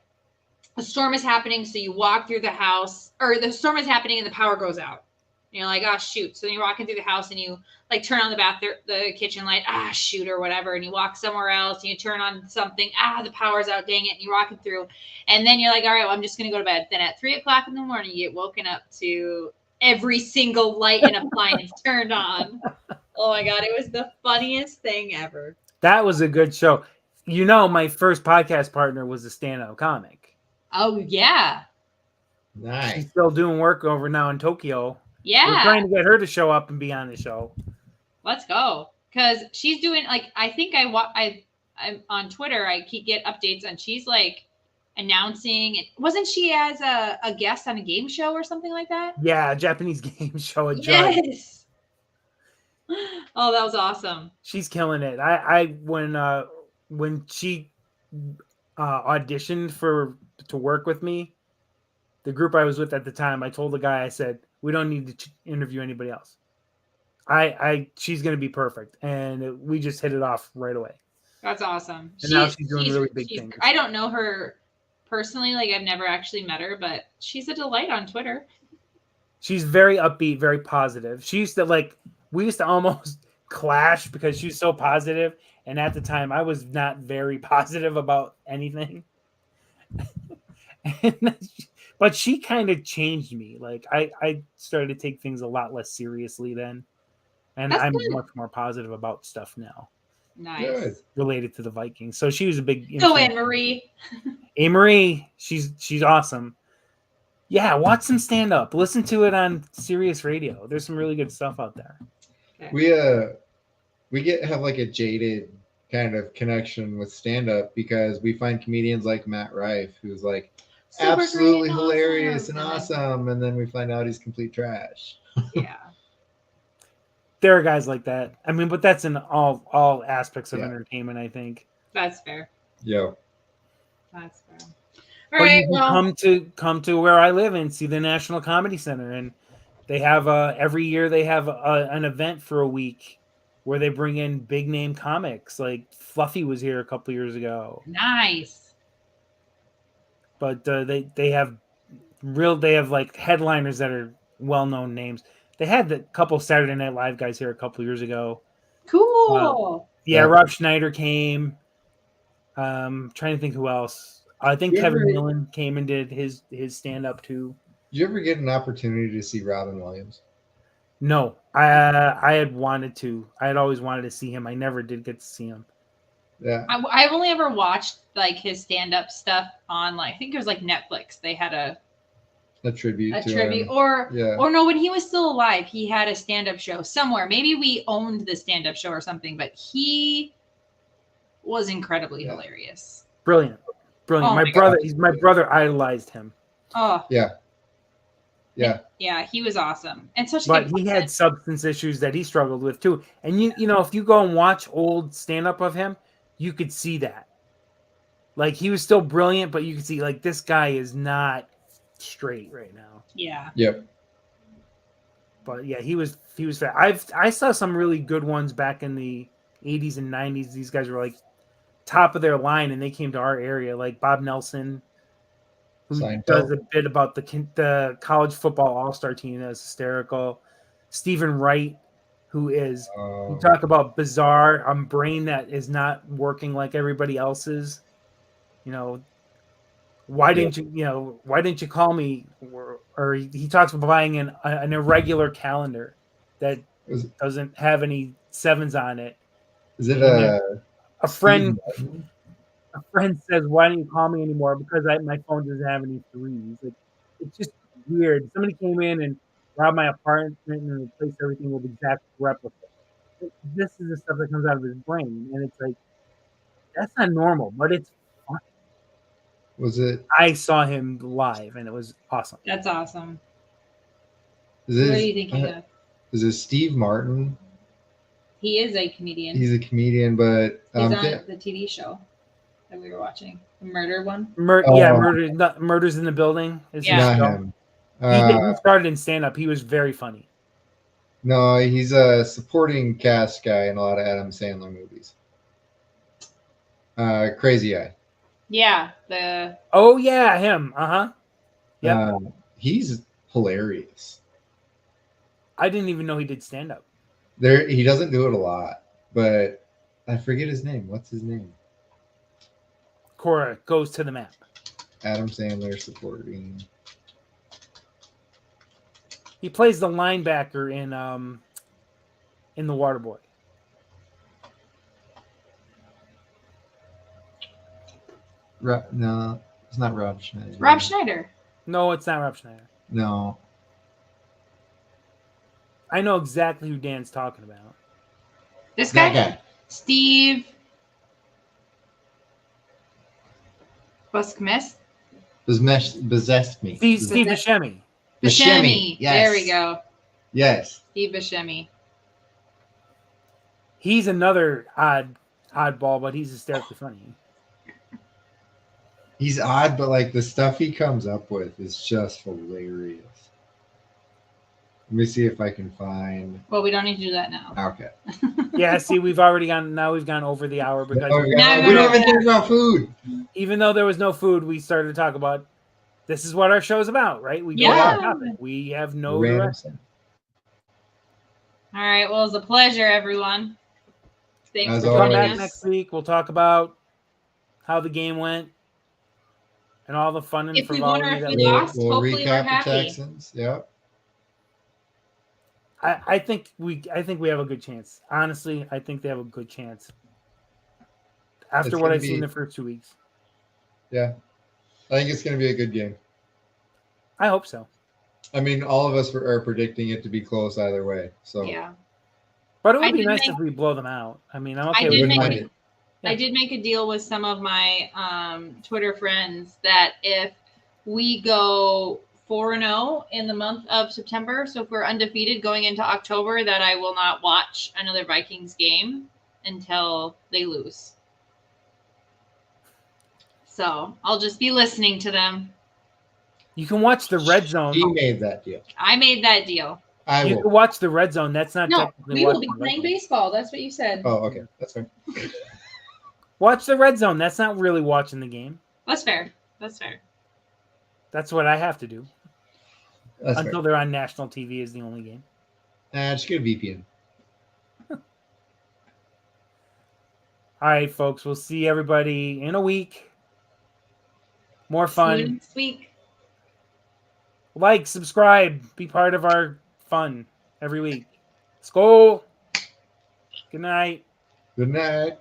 a storm is happening, so you walk through the house, or the storm is happening and the power goes out. You're like, oh shoot. So then you're walking through the house and you like turn on the kitchen light, shoot, or whatever. And you walk somewhere else and you turn on something, the power's out, dang it. And you're walking through. And then you're like, all right, well, I'm just going to go to bed. Then at 3:00 in the morning, you get woken up to every single light and appliance turned on. Oh my God. It was the funniest thing ever. That was a good show. You know, my first podcast partner was a stand-up comic. Oh yeah. Nice. She's still doing work over now in Tokyo. Yeah. We're trying to get her to show up and be on the show. Let's go. Because she's doing, like, I think I'm on Twitter. I get updates and she's like announcing. Wasn't she as a guest on a game show or something like that? Yeah, a Japanese game show. A judge. Yes. Oh, that was awesome. She's killing it. When she auditioned to work with me, the group I was with at the time, I told the guy, I said, we don't need to interview anybody else. She's going to be perfect. And we just hit it off right away. That's awesome. And now she's doing really big things. I don't know her personally. Like, I've never actually met her, but she's a delight on Twitter. She's very upbeat, very positive. We used to almost clash because she was so positive. And at the time, I was not very positive about anything. But she kind of changed me. Like, I started to take things a lot less seriously then. And I'm much more positive about stuff now. Nice. Good. Related to the Vikings. So she was a big Go, Anne-Marie. Anne-Marie, she's awesome. Yeah, watch some stand-up. Listen to it on Sirius Radio. There's some really good stuff out there. Okay. We have like a jaded kind of connection with stand-up because we find comedians like Matt Rife, who's like, Super absolutely great and hilarious and awesome. awesome, and then we find out he's complete trash. Yeah. There are guys like that. I mean, but that's in all aspects of entertainment, I think. That's fair. Yo. That's fair. All But right. you Well, come to where I live and see the National Comedy Center, and they have every year they have an event for a week where they bring in big name comics. Like Fluffy was here a couple years ago. nice. But they have like headliners that are well-known names. They had the couple Saturday Night Live guys here a couple years ago. Cool. Yeah, Rob Schneider came. Trying to think who else. I think Kevin Millen came and did his stand-up too. Did you ever get an opportunity to see Robin Williams? No, I had wanted to. I had always wanted to see him. I never did get to see him. Yeah. I've only ever watched like his stand-up stuff on, like, I think it was like Netflix. They had a tribute to tribute, him. or no, when he was still alive, he had a stand-up show somewhere. Maybe we owned the stand-up show or something, but he was incredibly hilarious. Brilliant. Oh my brother idolized him. Oh yeah. Yeah, he was awesome. And such But good he content. had substance issues that he struggled with too. And you know, if you go and watch old stand-up of him, you could see that. Like, he was still brilliant, but you could see, like, this guy is not straight right now. Yeah. Yep. But yeah, he was fat. I saw some really good ones back in the 80s and 90s. These guys were like top of their line, and they came to our area, like Bob Nelson. who Seinfeld. does a bit about the college football all-star team that's hysterical. Stephen Wright, who you talk about bizarre, brain that is not working like everybody else's. Why didn't you call me? Or he talks about buying an irregular calendar that doesn't have any sevens on it. Is it a friend? A friend says, "Why don't you call me anymore?" Because my phone doesn't have any threes. Like, it's just weird. Somebody came in and robbed my apartment and replaced everything with exact replica. This is the stuff that comes out of his brain, and it's like, that's not normal, but it's fun. Was it? I saw him live, and it was awesome. That's awesome. What are you thinking of? Is it Steve Martin? He is a comedian. He's a comedian, but he's on the TV show that we were watching, the murder one. Murders in the Building. Not him. He started in stand-up. He was very funny. No, he's a supporting cast guy in a lot of Adam Sandler movies. Crazy Eye. Yeah, him. Yeah. He's hilarious. I didn't even know he did stand-up. He doesn't do it a lot, but I forget his name. What's his name? Cora Goes to the Map. Adam Sandler supporting. He plays the linebacker in The Waterboy. No, it's not Rob Schneider. Rob Schneider. No, it's not Rob Schneider. No. I know exactly who Dan's talking about. This guy? Steve Buscemi. Steve Buscemi. Buscemi. Yes. There we go. Yes. Steve Buscemi. He's another oddball, but he's hysterically funny. He's odd, but like the stuff he comes up with is just hilarious. Let me see if I can find. Well, we don't need to do that now. Okay. Yeah, see, we've gone over the hour because we don't even talk about food. Even though there was no food, we started to talk about this is what our show's about, right? We have no direction. All right. Well, it was a pleasure, everyone. Thanks for come joining back us. next week. We'll talk about how the game went and all the fun and frivolity that we'll recap the Texans. Yep. I think we have a good chance. Honestly, I think they have a good chance. After what I've seen the first 2 weeks. Yeah. I think it's going to be a good game. I hope so. I mean, all of us are predicting it to be close either way. So yeah. But it would be nice if we blow them out. I mean, I'm okay with it. I did make a deal with some of my Twitter friends that if we go 4-0 in the month of September, so if we're undefeated going into October, that I will not watch another Vikings game until they lose. So I'll just be listening to them. You can watch the Red Zone. He made that deal. I made that deal. You can watch the Red Zone. That's not we will be playing baseball. That's what you said. Oh, okay. That's fair. Watch the Red Zone. That's not really watching the game. That's fair. That's what I have to do. Until fair. They're on national TV is the only game. Just get a VPN. All right, folks. We'll see everybody in a week. More fun. See you next week. Like, subscribe, be part of our fun every week. Let's go. Good night. Good night.